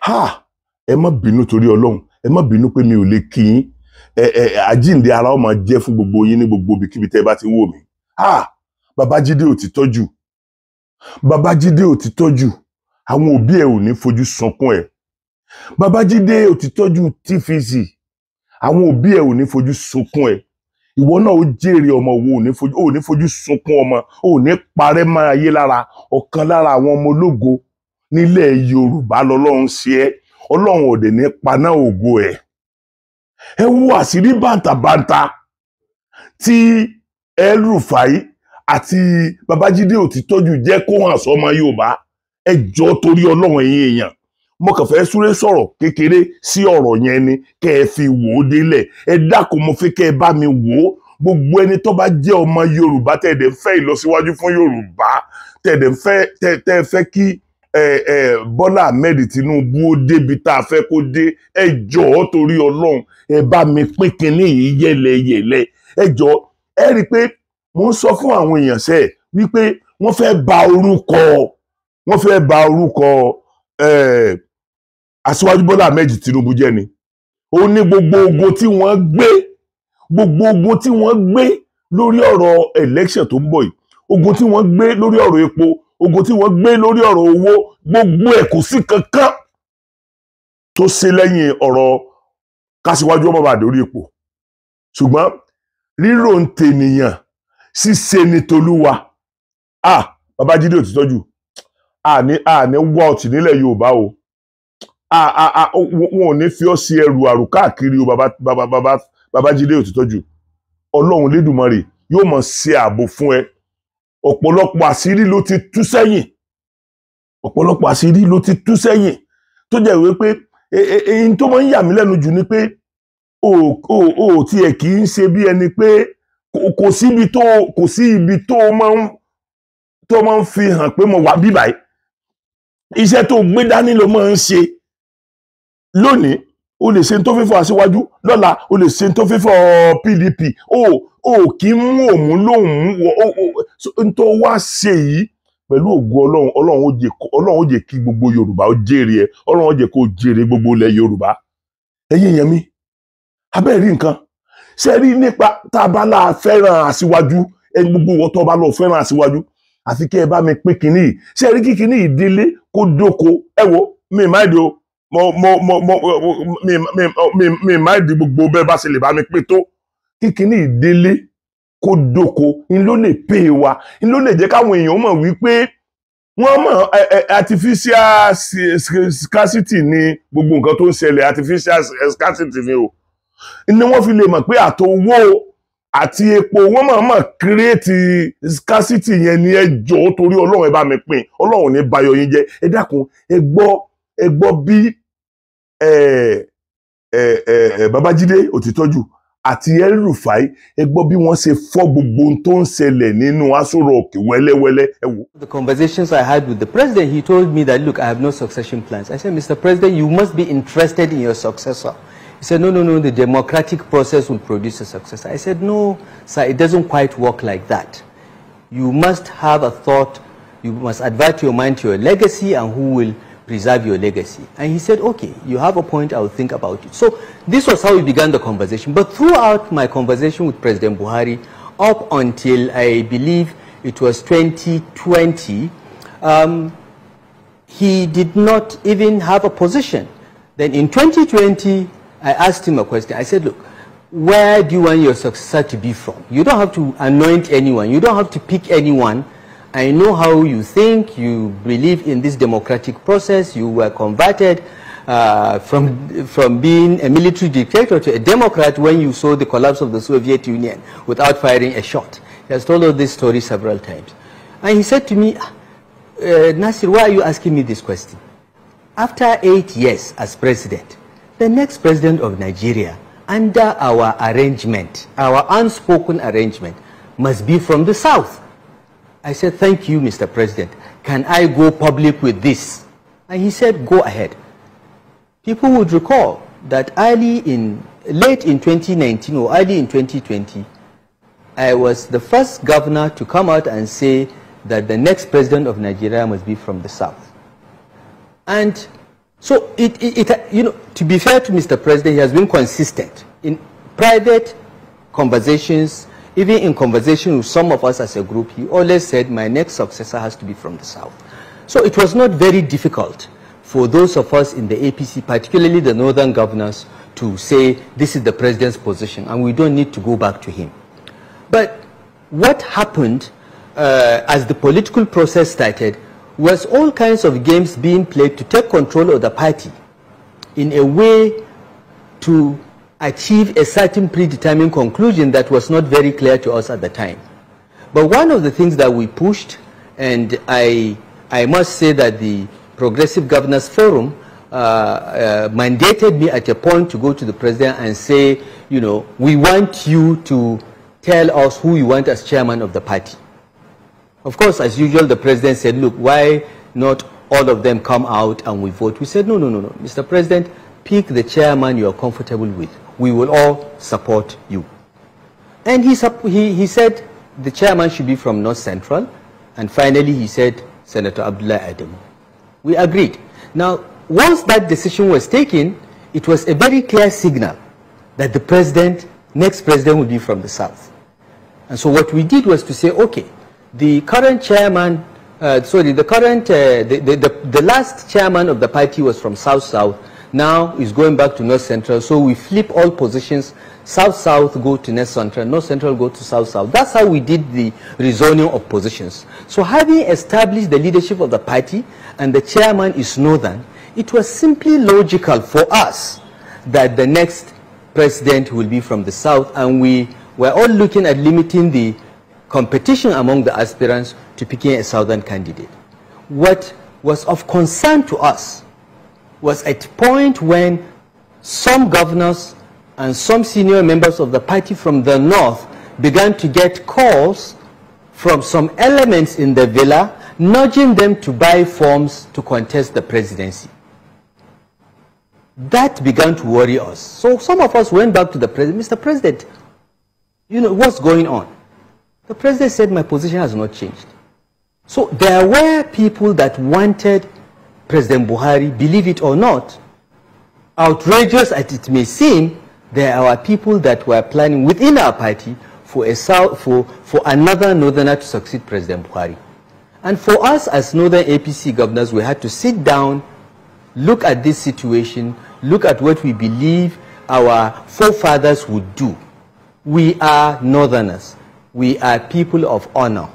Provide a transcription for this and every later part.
ha ẹ má bínú torí Ọlọ́run, ẹ má bínú pé mi ò lè kí yín, àjíǹde ara ó máa jẹ́ fún gbogbo yín ní gbogbo ibikíbi tẹ́ bá ti wò mí. Ha Babájídé òtítọ́ jù, Babájídé òtítọ́ jù, àwọn òbí ẹ ò ní fojú sunkún ẹ. Babájídé òtítọ́ jù TVC, àwọn òbí ẹ ò ní fojú sunkún ẹ. Ìwọ náà ó jèrè ọmọ, wo ò ní fojú sunkún ọmọ, ò ní parẹ́ máa yé lára. Ọ̀kan lára àwọn ọmọ ológo nílẹ̀ Yorùbá lọ́lọ́run ṣe ẹ́, Ọlọ́run ò dẹ̀ ní paná ògo ẹ̀. Ẹ wo àṣírí bàǹtàbàǹtà tí El-Rufai àti Babájídé òtítọ́jù jẹ́ kó hàn sọ́mọ Yorùbá. Ẹ jọ̀ọ́ torí Ọlọ́run ẹ̀yin èèyàn, mo kàn fẹ́ súré sọ̀rọ̀ kékeré sí ọ̀rọ̀ yẹn ni kẹ́ ẹ fi wò ó délẹ̀. Ẹ dákun mo fẹ́ kẹ́ ẹ bá mi wò ó. Gbogbo ẹni tó bá jẹ́ ọmọ Yorùbá tẹ̀dẹ̀ fẹ́ ìlọsíwájú fún Yorùbá, tẹ̀ fẹ́ kí Bọ́lá Ahmed Tinubu ó débi tá a fẹ́ kó dé, ẹ jọ̀ọ́ torí Ọlọ́run ẹ bá mi pín kinní yìí yẹ́lẹyẹ̀lẹ. Ẹ jọ̀ọ́ ẹ rí i pé mo ń sọ fún àwọn èèyàn sẹ́ẹ̀ wípé wọ́n fẹ́ ba orúkọ Aṣíwájú Bọ́lá Ahmed Tinubu jẹ́ ni. Ó ní gbogbo ogun tí wọ́n gbé lórí ọ̀rọ̀ election tó ń bọ̀ yìí, ogun tí wọ́n gbé lórí ọ̀rọ̀ epo, ogun tí wọ́n gbé lórí ọ̀rọ̀ owó, gbogbo ẹ̀ kò sí kankan tó ṣe lẹ́yìn ọ̀rọ̀ k'Aṣíwájú ọmọ bá dórí ipò. Ṣùgbọ́n rírò ń tènìyàn, ṣíṣe ni tolúwa. Babájídé òtítọ́jù, àní wá ọtí nílẹ̀ Yorùbá o. Wọn ò ní fi ọ́ sí ẹrù àrù káàkiri o Babájídé òtítọ́jù. Ọlọ́run Lédùmarè yóò máa ṣe ààbò fún ẹ. Ọ̀pọ̀lọpọ̀ àṣírí ló ti tú sẹ́yìn, tó jẹ́ wípé èyí tó máa ń yà mí lẹ́nu jù ni pé o tiẹ̀ kì í ṣe bí ẹni pé kò sí ibi tó máa ń fi hàn pé mo wà bí báyìí. Iṣẹ́ tó gbé dání ló máa ń ṣe. Lónìí o lè ṣe tó fífọ́ Aṣíwájú, lọ́la o lè ṣe tó fífọ́ PDP. O kì í mú òmù lóhùn n tó wá ṣe yìí pẹ̀lú ògo Ọlọ́run ó jẹ́ kí gbogbo Yorùbá ó jèrè ẹ, Ọlọ́run ó jẹ́ kó jèrè gbogbo ilẹ̀ Yorùbá. Ẹ̀yin èèyàn mi, abẹ́ rí nǹkan ṣe rí nípa tá a bá la fẹ́ràn Aṣíwájú, ẹni gbogbo ìwọ tó bá lọ fẹ́ràn Aṣíwájú àfi kí ẹ bá mi pín kinní yìí. Ṣe rí kí kinní yìí délé kó dóko. Ẹ wo mi máa di o mi máa di gbogbo bẹ́ẹ̀ bá ṣe lè bá mi pín tó. Kí kinní yìí délé kó dóko, n ló lè pè wá, n ló lè jẹ́ káwọn èèyàn mọ̀ wípé wọ́n mọ̀ artificial scarcity ni gbogbo nǹkan tó ń ṣẹlẹ̀, artificial scarcity ni o. Ni wọ́n fi lè mọ̀ pé àtowó àti epo wọ́n máa create scarcity yẹn ni. Ẹ jọ̀ọ́ torí Ọlọ́run ẹ bá mi pín, Ọlọ́run ní bayọ̀ yín jẹ́. Ẹ dákun ẹ gbọ́ bí Babájídé òtítọ́jù àti El-Rufai, ẹ gbọ́ bí wọ́n ṣe fọ́ gbogbo ohun tó ń ṣẹlẹ̀ nínú Aso Rock wẹ́lẹ́wẹ́lẹ́. Ẹ wò. The conversations I had with the president, he told me that, look, I have no succession plans. I said, Mr. President, you must be interested in your successor. He said, no, the democratic process will produce a successor. I said, no, sir, it doesn't quite work like that. You must have a thought, you must advert your mind to your legacy and who will preserve your legacy. And he said, okay, you have a point, I will think about it. So this was how we began the conversation. But throughout my conversation with President Buhari, up until I believe it was 2020, he did not even have a position. Then in 2020, I asked him a question. I said, look, where do you want your successor to be from? You don't have to anoint anyone. You don't have to pick anyone. I know how you think. You believe in this democratic process. You were converted from being a military dictator to a democrat when you saw the collapse of the Soviet Union without firing a shot. He has told us this story several times. And he said to me, Nasir, why are you asking me this question? After 8 years as president, the next president of Nigeria, under our arrangement, our unspoken arrangement, must be from the south. I said, thank you, Mr. President. Can I go public with this? And he said, go ahead. People would recall that late in 2019 or early in 2020, I was the first governor to come out and say that the next president of Nigeria must be from the south. And So you know, to be fair to Mr. President, he has been consistent in private conversations, even in conversation with some of us as a group. He always said, my next successor has to be from the South. So it was not very difficult for those of us in the APC, particularly the northern governors, to say this is the president's position and we don't need to go back to him. But what happened as the political process started was all kinds of games being played to take control of the party in a way to achieve a certain predetermined conclusion that was not very clear to us at the time. But one of the things that we pushed, and I must say that the Progressive Governors Forum mandated me at a point to go to the president and say, you know, we want you to tell us who you want as chairman of the party. Of course, as usual, the president said, look, why not all of them come out and we vote? We said, no, Mr. President, pick the chairman you are comfortable with. We will all support you. And he said the chairman should be from North Central. And finally, he said Senator Abdullah Adamu. We agreed. Now, once that decision was taken, it was a very clear signal that the next president would be from the South. And so what we did was to say, okay, the current chairman, the last chairman of the party was from South-South, now is going back to North Central, so we flip all positions, South-South go to North Central, North Central go to South-South. That's how we did the rezoning of positions. So having established the leadership of the party and the chairman is Northern, it was simply logical for us that the next president will be from the South, and we were all looking at limiting the competition among the aspirants to picking a Southern candidate. What was of concern to us was at a point when some governors and some senior members of the party from the North began to get calls from some elements in the villa, nudging them to buy forms to contest the presidency. That began to worry us. So some of us went back to the president, Mr. President, you know, what's going on? The president said, my position has not changed. So there were people that wanted President Buhari, believe it or not, outrageous as it may seem, there are people that were planning within our party for another northerner to succeed President Buhari. And for us as northern APC governors, we had to sit down, look at this situation, look at what we believe our forefathers would do. We are northerners. We are people of honor.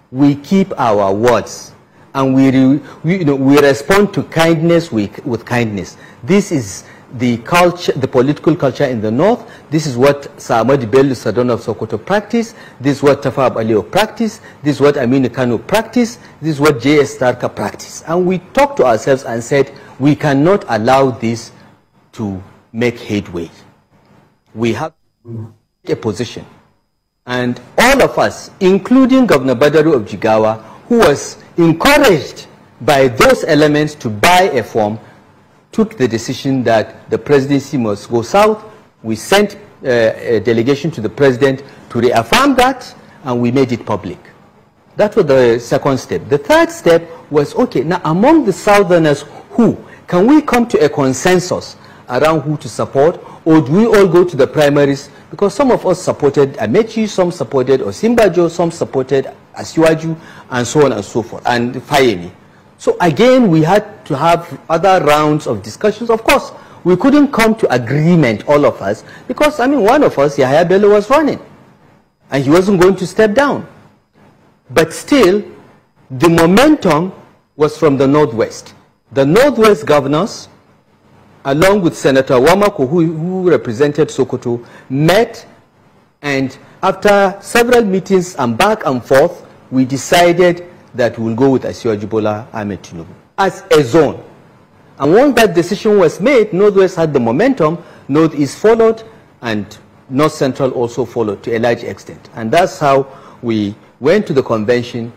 We keep our words. And we respond to kindness with kindness. This is the culture, the political culture in the North. This is what Sir Ahmad Bello Sadon of Sokoto practiced. This is what Tafa Abaleo practiced. This is what Aminu Kano practiced. This is what J.S. Starker practiced. And we talked to ourselves and said, we cannot allow this to make headway. We have to take a position. And all of us, including Governor Badaru of Jigawa, who was encouraged by those elements to buy a form, took the decision that the presidency must go south. We sent a delegation to the president to reaffirm that, and we made it public. That was the second step. The third step was, okay, now among the southerners, who? Can we come to a consensus around who to support, or do we all go to the primaries? Because some of us supported Amechi, some supported Osimbajo, some supported Asiwaju, and so on and so forth, and Fayemi. So again, we had to have other rounds of discussions. Of course, we couldn't come to agreement, all of us, because, I mean, one of us, Yahya Bello, was running, and he wasn't going to step down. But still, the momentum was from the Northwest. The Northwest governors, along with Senator Wamako, who represented Sokoto, met, and after several meetings and back and forth, we decided that we'll go with Asiwaju Bola Ahmed Tinubu as a zone. And once that decision was made, Northwest had the momentum, Northeast followed, and North Central also followed to a large extent. And that's how we went to the convention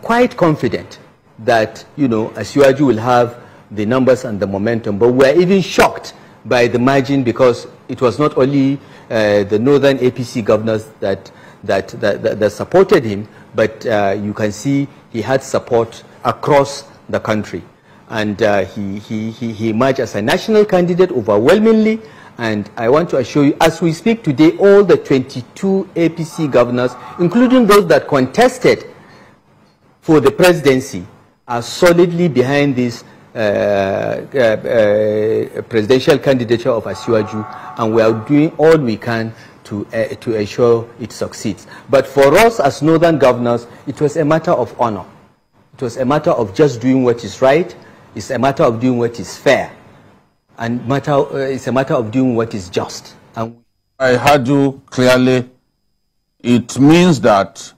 quite confident that, you know, Asiwaju will have the numbers and the momentum. But we're even shocked by the margin, because it was not only the northern APC governors that supported him, but you can see he had support across the country. and he emerged as a national candidate overwhelmingly. And I want to assure you, as we speak today, all the 22 APC governors, including those that contested for the presidency, are solidly behind this presidential candidature of Asiwaju, and we are doing all we can to ensure it succeeds. But for us as northern governors, it was a matter of honor. It was a matter of just doing what is right. It's a matter of doing what is fair. And it's a matter of doing what is just. And I heard you clearly. It means that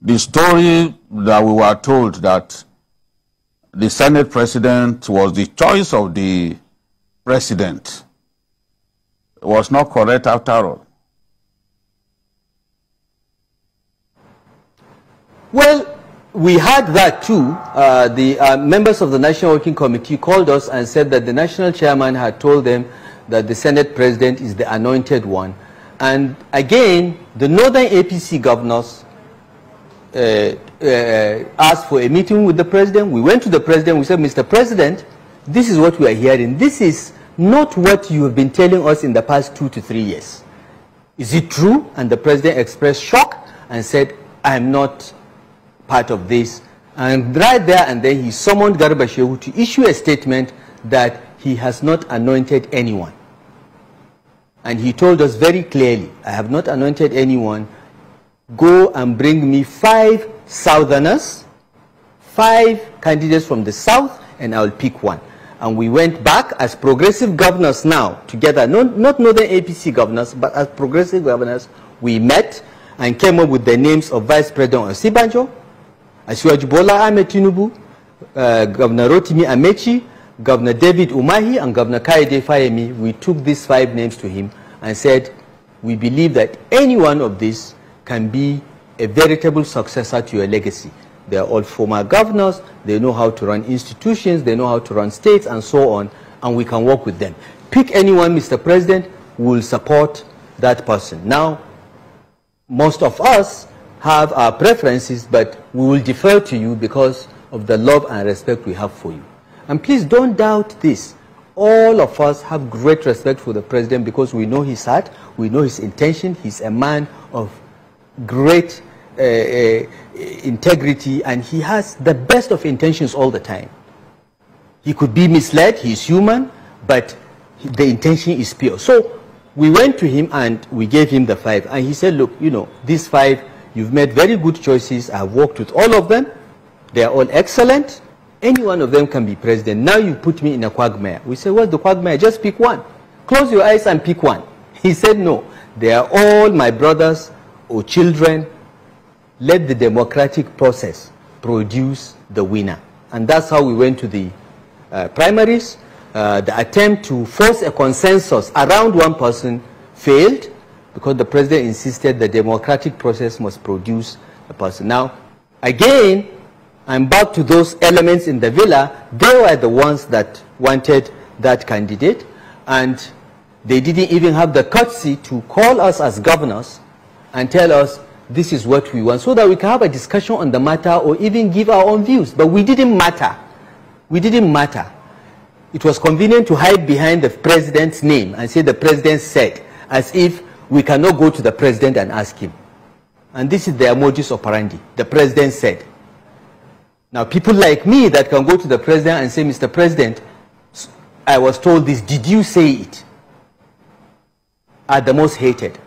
the story that we were told that the Senate president was the choice of the president was not correct after all. Well, we had that too. The members of the National Working Committee called us and said that the national chairman had told them that the Senate president is the anointed one. And again, the northern APC governors asked for a meeting with the president. We went to the president. We said, Mr. President, this is what we are hearing. This is not what you have been telling us in the past 2 to 3 years. Is it true? And the president expressed shock and said, I am not part of this. And right there and then he summoned Garba Shehu to issue a statement that he has not anointed anyone. And he told us very clearly, I have not anointed anyone. Go and bring me 5 southerners, 5 candidates from the south, and I'll pick one. And we went back as progressive governors now together, not northern APC governors, but as progressive governors, we met and came up with the names of Vice President Osibanjo, Asiwaju Bola Ahmed Tinubu, Governor Rotimi Amechi, Governor David Umahi, and Governor Kaide Fayemi. We took these 5 names to him and said, we believe that any one of these can be a veritable successor to your legacy. They are all former governors, they know how to run institutions, they know how to run states, and so on, and we can work with them. Pick anyone, Mr. President, we will support that person. Now, most of us have our preferences, but we will defer to you because of the love and respect we have for you. And please don't doubt this. All of us have great respect for the president because we know his heart, we know his intention. He's a man of great integrity, and he has the best of intentions all the time. He could be misled, he's human, but the intention is pure. So we went to him and we gave him the 5, and he said, look, you know, these 5, you've made very good choices. I've worked with all of them. They are all excellent. Any one of them can be president. Now you put me in a quagmire. We said, what's the quagmire? Just pick one. Close your eyes and pick one. He said, no, they are all my brothers or children. Let the democratic process produce the winner. And that's how we went to the primaries. The attempt to force a consensus around one person failed because the president insisted the democratic process must produce a person. Now, again, I'm back to those elements in the villa. They were the ones that wanted that candidate, and they didn't even have the courtesy to call us as governors and tell us this is what we want, so that we can have a discussion on the matter or even give our own views. But we didn't matter. We didn't matter. It was convenient to hide behind the president's name and say the president said, as if we cannot go to the president and ask him. And this is their modus operandi. The president said. Now, people like me that can go to the president and say, Mr. President, I was told this, did you say it? Are the most hated.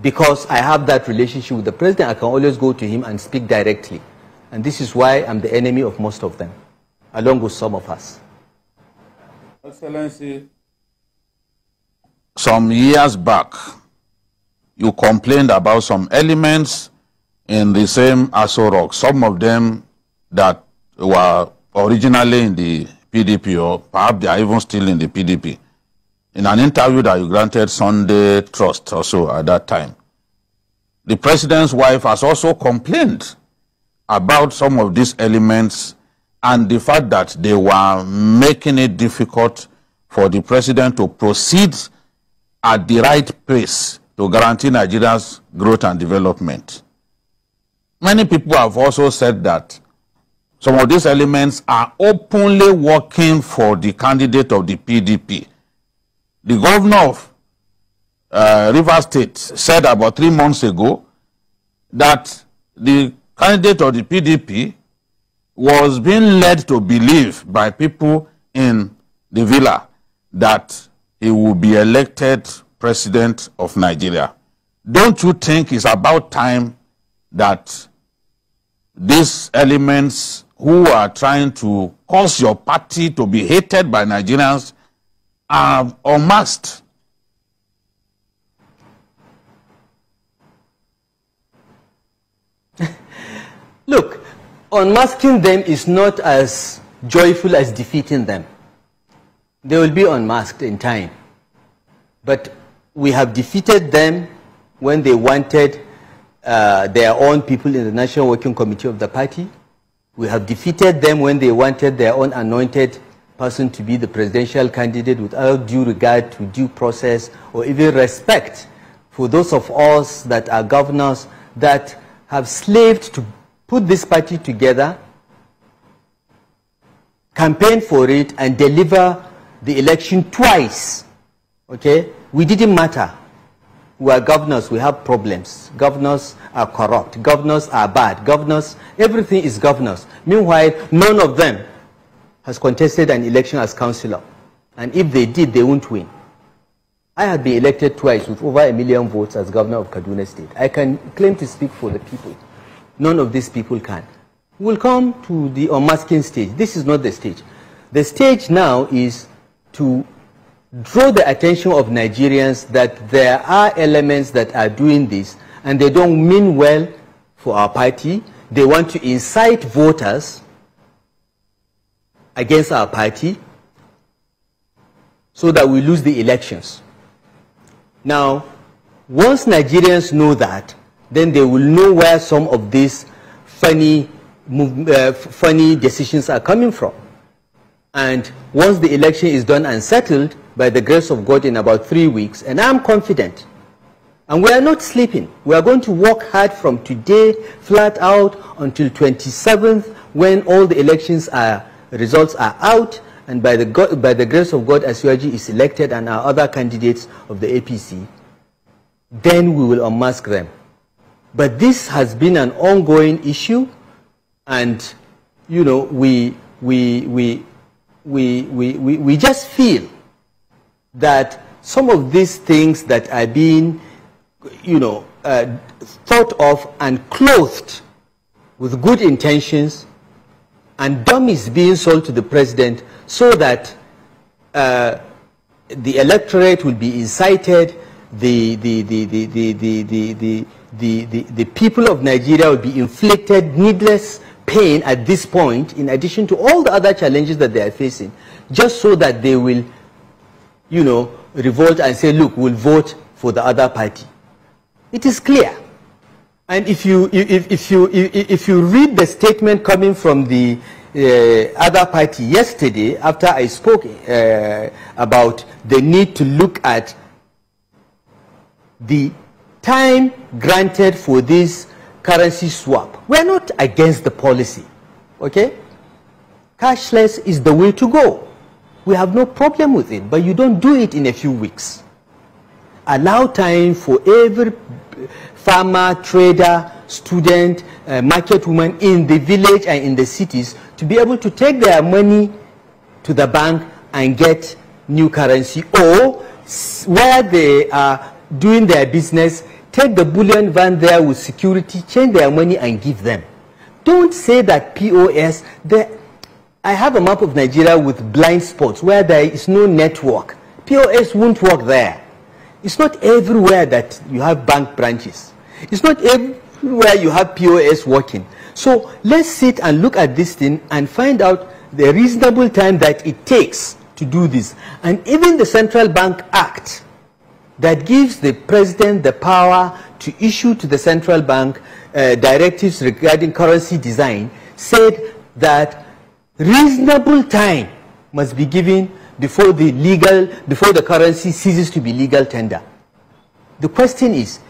Because I have that relationship with the president, I can always go to him and speak directly. And this is why I'm the enemy of most of them, along with some of us. Excellency, some years back, you complained about some elements in the same Aso Rock, some of them that were originally in the PDP, or perhaps they are even still in the PDP. In an interview that you granted Sunday Trust also at that time, the president's wife has also complained about some of these elements and the fact that they were making it difficult for the president to proceed at the right pace to guarantee Nigeria's growth and development. Many people have also said that some of these elements are openly working for the candidate of the PDP. The governor of Rivers State said about 3 months ago that the candidate of the PDP was being led to believe by people in the villa that he will be elected president of Nigeria. Don't you think it's about time that these elements who are trying to cause your party to be hated by Nigerians are unmasked? Look, unmasking them is not as joyful as defeating them. They will be unmasked in time. But we have defeated them when they wanted their own people in the National Working Committee of the party. We have defeated them when they wanted their own anointed person to be the presidential candidate without due regard to due process or even respect for those of us that are governors that have slaved to put this party together, campaign for it, and deliver the election twice. Okay? We didn't matter. We are governors, we have problems. Governors are corrupt. Governors are bad. Governors, everything is governors. Meanwhile, none of them has contested an election as councillor. And if they did, they won't win. I have been elected twice with over 1 million votes as governor of Kaduna State. I can claim to speak for the people. None of these people can. We'll come to the unmasking stage. This is not the stage. The stage now is to draw the attention of Nigerians that there are elements that are doing this and they don't mean well for our party. They want to incite voters against our party so that we lose the elections. Now, once Nigerians know that, then they will know where some of these funny decisions are coming from. And once the election is done and settled, by the grace of God, in about 3 weeks, and I'm confident, and we are not sleeping. We are going to work hard from today, flat out, until 27th, when all the elections results are out, and by the grace of God, Asiwaju is elected and our other candidates of the APC, then we will unmask them. But this has been an ongoing issue, and you know, we just feel that some of these things that are being, you know, thought of and clothed with good intentions, and dummies being sold to the president so that the electorate will be incited, the people of Nigeria will be inflicted needless pain at this point, in addition to all the other challenges that they are facing, just so that they will, you know, revolt and say, look, we'll vote for the other party. It is clear. And if you read the statement coming from the other party yesterday, after I spoke about the need to look at the time granted for this currency swap, we're not against the policy, okay? Cashless is the way to go. We have no problem with it, but you don't do it in a few weeks. Allow time for every farmer, trader, student, market woman in the village and in the cities to be able to take their money to the bank and get new currency, or where they are doing their business, take the bullion van there with security, change their money and give them. Don't say that POS, I have a map of Nigeria with blind spots where there is no network. POS won't work there. It's not everywhere that you have bank branches. It's not everywhere you have POS working. So let's sit and look at this thing and find out the reasonable time that it takes to do this. And even the Central Bank Act that gives the president the power to issue to the central bank directives regarding currency design said that reasonable time must be given before the currency ceases to be legal tender. The question is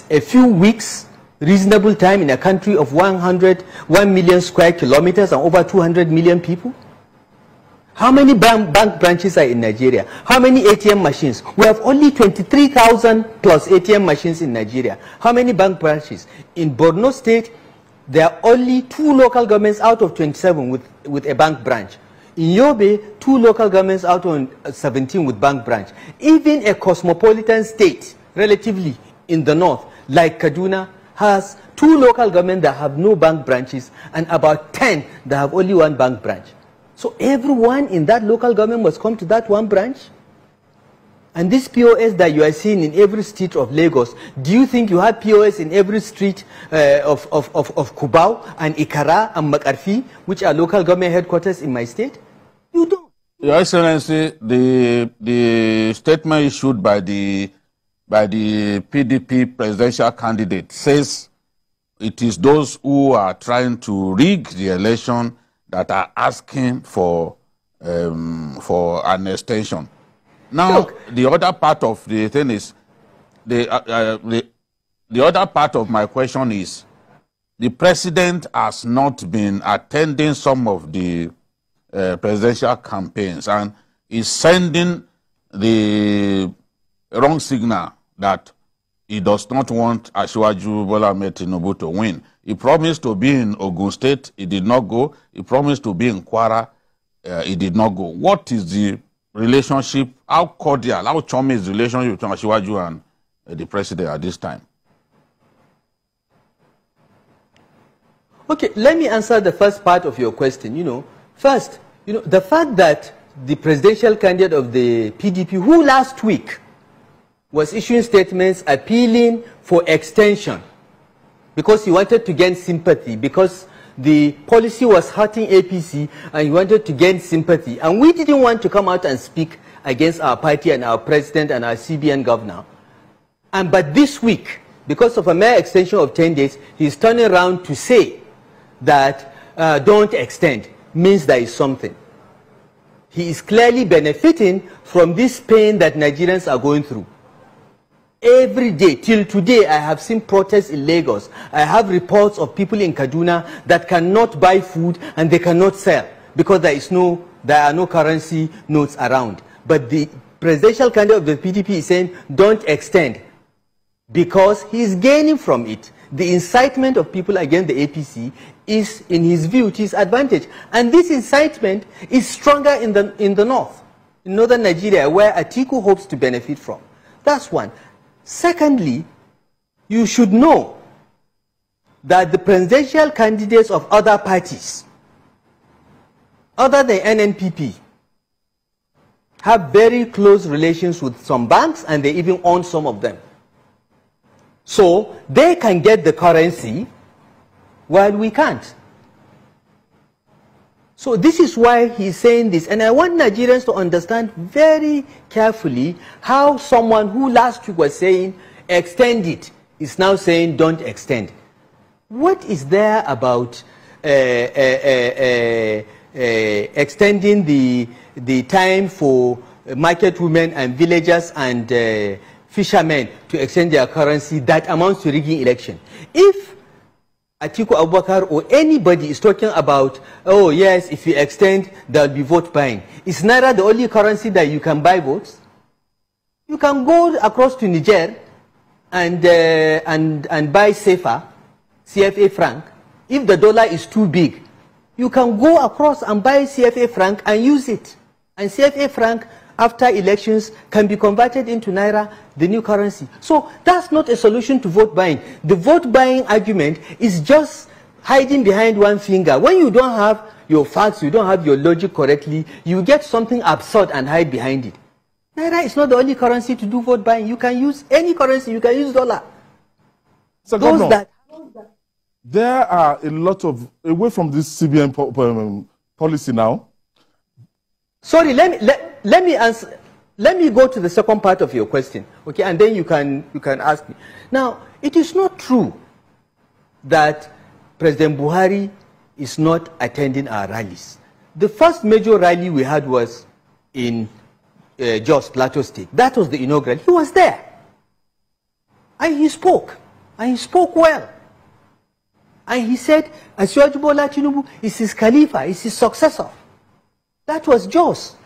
a few weeks reasonable time in a country of 1 million square kilometers and over 200 million people? How many bank branches are in Nigeria? How many ATM machines? We have only 23,000 plus ATM machines in Nigeria. How many bank branches? In Borno State, there are only 2 local governments out of 27 with a bank branch. In Yobe, 2 local governments out of 17 with bank branch. Even a cosmopolitan state, relatively in the north, like Kaduna, has 2 local governments that have no bank branches and about 10 that have only 1 bank branch. So everyone in that local government must come to that 1 branch? And this POS that you are seeing in every street of Lagos, do you think you have POS in every street of Cabal and Ikara and Makarfi, which are local government headquarters in my state? You don't. Your Excellency, the statement issued by the PDP presidential candidate says it is those who are trying to rig the election that are asking for an extension. Now, look, the other part of the thing is, the other part of my question is, the president has not been attending some of the presidential campaigns and is sending the wrong signal that he does not want Asiwaju Bola Ahmed Tinubu to win. He promised to be in Ogun State, he did not go. He promised to be in Kwara, he did not go. What is the relationship, how cordial, how chummy is the relationship between Asiwaju and the president at this time? Okay, let me answer the first part of your question. First, the fact that the presidential candidate of the PDP, who last week was issuing statements appealing for extension because he wanted to gain sympathy, because the policy was hurting APC and he wanted to gain sympathy. And we didn't want to come out and speak against our party and our president and our CBN governor. But this week, because of a mere extension of 10 days, he's turning around to say that don't extend, means there is something. He is clearly benefiting from this pain that Nigerians are going through. Every day, till today, I have seen protests in Lagos. I have reports of people in Kaduna that cannot buy food and they cannot sell because there are no currency notes around. But the presidential candidate of the PDP is saying, don't extend, because he is gaining from it. The incitement of people against the APC is, in his view, to his advantage. And this incitement is stronger in the north, in northern Nigeria, where Atiku hopes to benefit from. That's one. Secondly, you should know that the presidential candidates of other parties, other than NNPP, have very close relations with some banks, and they even own some of them. So they can get the currency while we can't. So this is why he's saying this. And I want Nigerians to understand very carefully how someone who last week was saying extend it is now saying don't extend. What is there about extending the time for market women and villagers and fishermen to extend their currency that amounts to rigging election? If Atiku Abubakar or anybody is talking about, oh yes, if you extend, there will be vote buying, is Naira the only currency that you can buy votes? You can go across to Niger and buy SEFA, CFA franc. If the dollar is too big, you can go across and buy CFA franc and use it. And CFA franc, after elections, can be converted into Naira, the new currency. So that's not a solution to vote buying. The vote buying argument is just hiding behind one finger. When you don't have your facts, you don't have your logic correctly, you get something absurd and hide behind it. Naira is not the only currency to do vote buying. You can use any currency. You can use dollar. So there are a lot of, away from this CBN policy now. Sorry, let me answer. Let me go to the second part of your question, okay, and then you can ask me. Now, it is not true that President Buhari is not attending our rallies. The first major rally we had was in Jos Plateau State. That was the inaugural. He was there, and he spoke well. And he said, Asiwaju Bola Tinubu is his Khalifa, is his successor. That was Jos.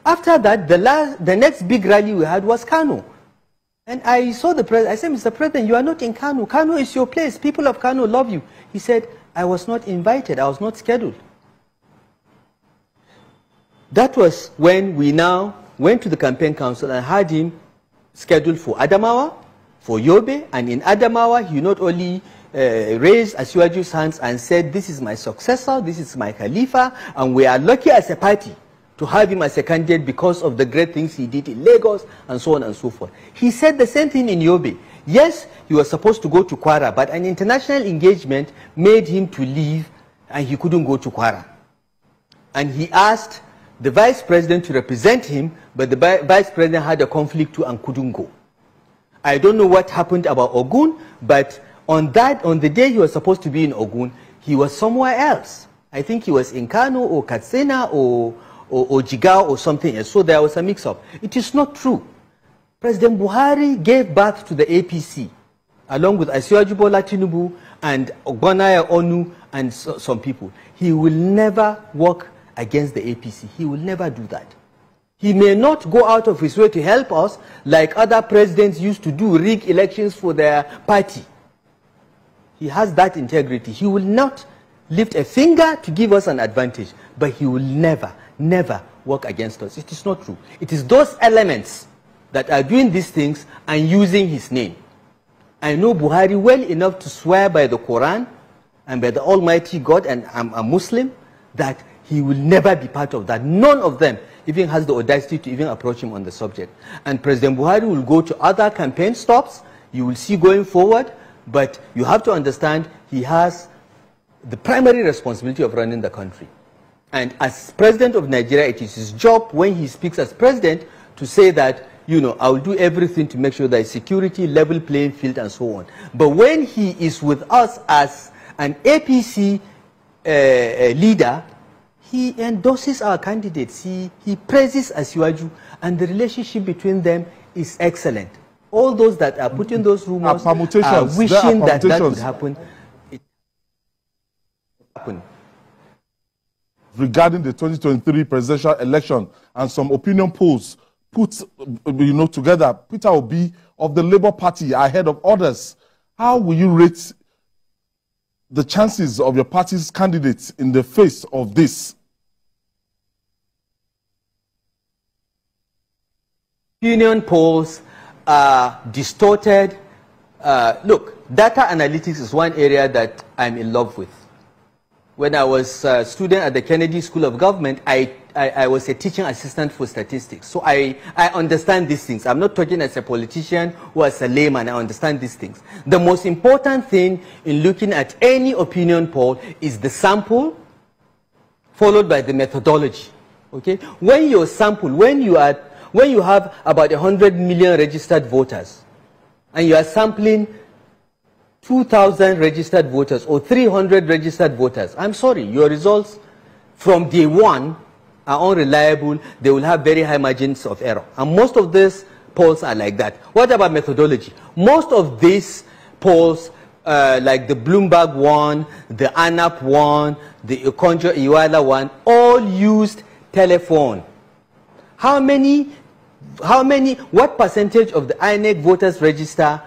After that, the next big rally we had was Kano. And I saw the president, I said, Mr. President, you are not in Kano. Kano is your place. People of Kano love you. He said, I was not invited. I was not scheduled. That was when we now went to the campaign council and had him scheduled for Adamawa, for Yobe, and in Adamawa, he not only raised Asiwaju's hands and said, this is my successor, this is my Khalifa, and we are lucky as a party to have him as a candidate because of the great things he did in Lagos, and so on and so forth. He said the same thing in Yobe. Yes, he was supposed to go to Kwara, but an international engagement made him to leave, and he couldn't go to Kwara. And he asked the vice president to represent him, but the vice president had a conflict too and couldn't go. I don't know what happened about Ogun, but on the day he was supposed to be in Ogun, he was somewhere else. I think he was in Kano or Katsina or Jigao or something else. So there was a mix-up. It is not true. President Buhari gave birth to the APC, along with Asiwaju Bola Tinubu and Ogbanaya Onu and some people. He will never work against the APC. He will never do that. He may not go out of his way to help us like other presidents used to do, rig elections for their party. He has that integrity. He will not lift a finger to give us an advantage, but he will never, never work against us. It is not true. It is those elements that are doing these things and using his name. I know Buhari well enough to swear by the Quran and by the Almighty God, and I'm a Muslim, that he will never be part of that. None of them even has the audacity to even approach him on the subject. And President Buhari will go to other campaign stops, you will see going forward, but you have to understand he has the primary responsibility of running the country. And as president of Nigeria, it is his job when he speaks as president to say that, you know, I will do everything to make sure there is security, level playing field, and so on. But when he is with us as an APC leader, he endorses our candidates. He praises Asiwaju, and the relationship between them is excellent. All those that are putting those rumors are wishing that that would happen. It happened. Regarding the 2023 presidential election and some opinion polls put together, Peter Obi of the Labour Party ahead of others. How will you rate the chances of your party's candidates in the face of this? Opinion polls are distorted. Look, data analytics is one area that I'm in love with. When I was a student at the Kennedy School of Government, I was a teaching assistant for statistics. So I understand these things. I'm not talking as a politician or as a layman. I understand these things. The most important thing in looking at any opinion poll is the sample followed by the methodology. Okay? When your sample, when you have about 100 million registered voters and you are sampling 2,000 registered voters or 300 registered voters, I'm sorry, your results from day one are unreliable. They will have very high margins of error. And most of these polls are like that. What about methodology? Most of these polls, like the Bloomberg one, the ANAP one, the Okonjo Iweala one, all used telephone. What percentage of the INEC voters register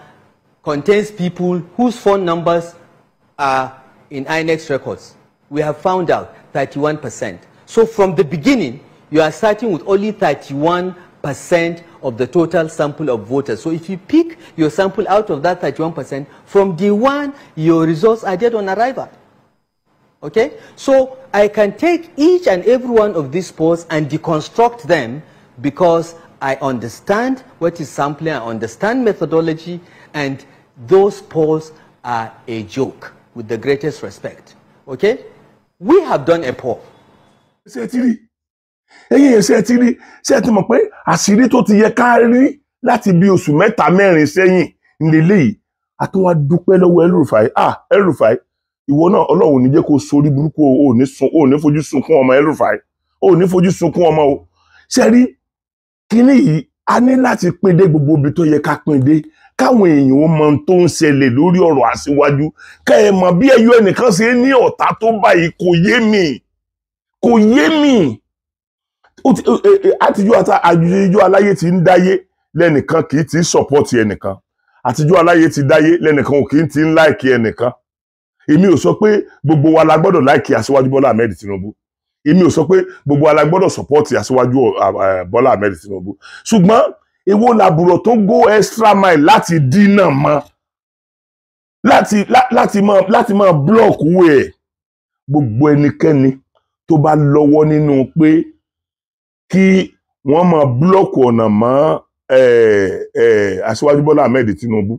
contains people whose phone numbers are in INEC's records? We have found out 31%. So from the beginning, you are starting with only 31% of the total sample of voters. So if you pick your sample out of that 31%, from day one, your results are dead on arrival. Okay? So I can take each and every one of these polls and deconstruct them because I understand what is sampling, I understand methodology, and those polls are a joke, with the greatest respect. Okay? We have done a poll. Ṣé ti mọ̀ pé àṣírí tó ti yẹ ká rí láti bí oṣù mẹ́ta mẹ́rin sẹ́yìn nílé àtúnwá dúpẹ́ lọ́wọ́ El-Rufai. El-Rufai, ìwọ náà Ọlọ́run ní jẹ́ kó sórí burúkú o ní fojú sunkún ọmọ El-Rufai. O ní fojú sunkún ọmọ o. Ṣé rí kíní yìí a ní láti pín dé gbogbo ibi tó yẹ ká pín dé káwọn èèyàn ó mọ ohun tó ń ṣẹlẹ̀ lórí ọ̀rọ̀ Aṣíwájú ká ẹ mọ̀ bí ẹyọ ẹnìkan ṣe ní ọ̀tá tó báyìí kò yé mi àtijọ́ aláyé ti ń dáyé lẹ́nìkan kì í ti sọ̀pọ̀tì ẹnìkan àtijọ́ aláyé ti dáyé lẹ́nìkan ò kì í ti ń láìkì ẹnìkan èmi ò sọ pé gbogbo wa la gbọ́dọ̀ láìkì Aṣíwájú Bọ́lá Ahmed Tinubu èmi ò sọ pé gbogbo wa la gbọ́dọ̀ sọ̀pọ̀tì Aṣíwájú Bọ́lá Ahmed Tinubu ṣùgbọ́n èwo làbùrọ̀ tó go extra mile láti dínà mọ́ láti máa block way gbogbo ẹnikẹ́ni tó bá lọ́wọ́ nínú pé kí wọ́n máa block ọ̀nà mọ́ Aṣíwájú Bọ́lá Ahmed Tinubu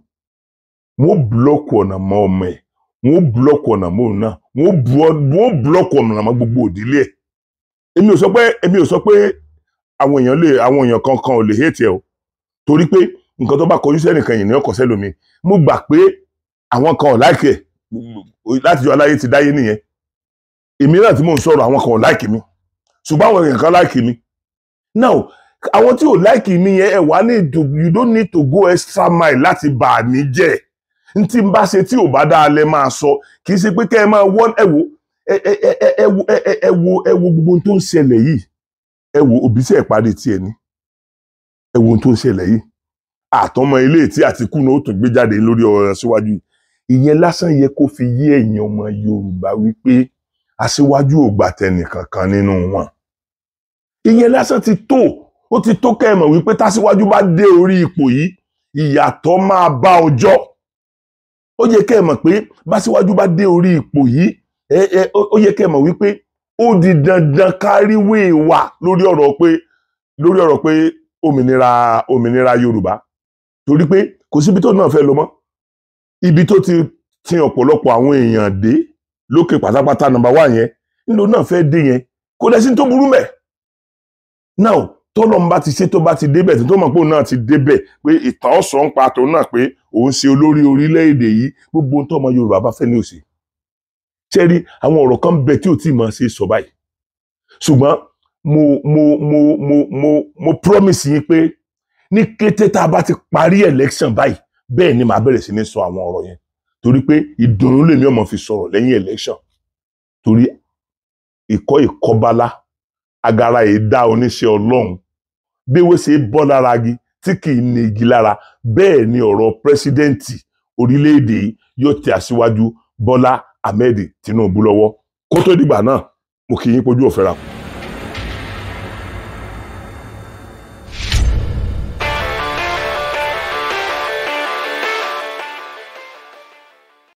wọ́n block ọ̀nà mọ́ ọmọ ẹ̀ wọ́n block ọ̀nà mọ́ òun náà wọ́n block ọ̀nà mọ́ gbogbo òdílé ẹ̀ èmi ò sọ pé àwọn èèyàn kankan ò lè hate ẹ o torí pé nǹkan tó bá kọjú sẹ́nìkan yìí ní ọkọ̀ sẹ́lómi mo gbà pé àwọn kan ò láìkẹ̀ láti jọ aláyé ti dáyé nìyẹn èmi náà tí mò ń sọ̀rọ̀ àwọn kan ò láìkì mi ṣùgbọ́n àwọn èèyàn kan láìkì mi now àwọn tí ò láìkì mi yẹn ẹ wá you don't need to go extra mile láti bà mí jẹ́ n tí n bá ṣe tí ò bá dáa lẹ máa sọ kì í ṣe pé kẹ́ ẹ máa wọ́n ẹ wo gbogbo ohun tó ń ṣẹlẹ̀ yìí ẹ wo òbíṣẹ́ ìparí tiẹ̀ ni ẹ wo ohun tó ń ṣẹlẹ̀ yìí àtọmọ ilé tí Àtíkù náà ó tún gbé jáde lórí ọ̀rọ̀ Aṣíwájú ìyẹn lásán yẹ kó fi yé ẹ̀yin ọmọ Yorùbá wípé Aṣíwájú ò gbà tẹnìkankan nínú wọn ìyẹn lásán ti tó ó ti tó kẹ́ ẹ mọ̀ wípé tAṣíwájú bá dé orí ipò yìí ìyàtọ̀ máa bá ọjọ́ ó yẹ kẹ́ ẹ mọ̀ pé bAṣíwájú bá dé orí ipò yìí ó yẹ kẹ́ ẹ mọ̀ wípé ó di dandan káríwé wà lórí ọ̀rọ̀ pé òmìnira Yorùbá torí pé kò síbi tó náà fẹ́ lọ mọ́ ibi tó ti tin ọ̀pọ̀lọpọ̀ àwọn èèyàn dé lókè pátápátá number 1 yẹn nílò náà fẹ́ dé yẹn kò lẹ́sìn tó burú mẹ́ now tọ́lọ́m bá ti ṣe tó bá ti débẹ̀ tó mọ̀ pé òun náà ti débẹ̀ pé ìtàn ọ̀sán ń pa tòun náà pé òun ṣe olórí orílẹ̀-èdè yìí gbogbo ohun tó ọmọ Yorùbá bá fẹ́ ní òsì ṣẹ́rí àwọn ọ̀rọ̀ kan bẹ tí ò tí ì máa ṣe sọ báyìí ṣùgbọ́n mo promise yín pé ní kété tá a bá ti parí election báyìí bẹ́ẹ̀ ni màá bẹ̀rẹ̀ sí ní sọ àwọn ọ̀rọ̀ yẹn torí pé ìdùnnú lèmi ọmọ fi sọ̀rọ̀ lẹ́yìn election torí ìkọ́bálá agara ìdá oníṣẹ́ Ọlọ́run bí wọ́n ṣe bọ́ lára igi tí kì í ní igi lára bẹ́ẹ̀ ni ọ̀rọ̀ pírẹsidẹ́ǹtì orílẹ̀-èdè yìí yóò tẹ Aṣíwájú Bọ́lá Ahmed Tinubu lọ́wọ́ kó tó dìgbà náà mo kì í yín pojú òfẹ́ra.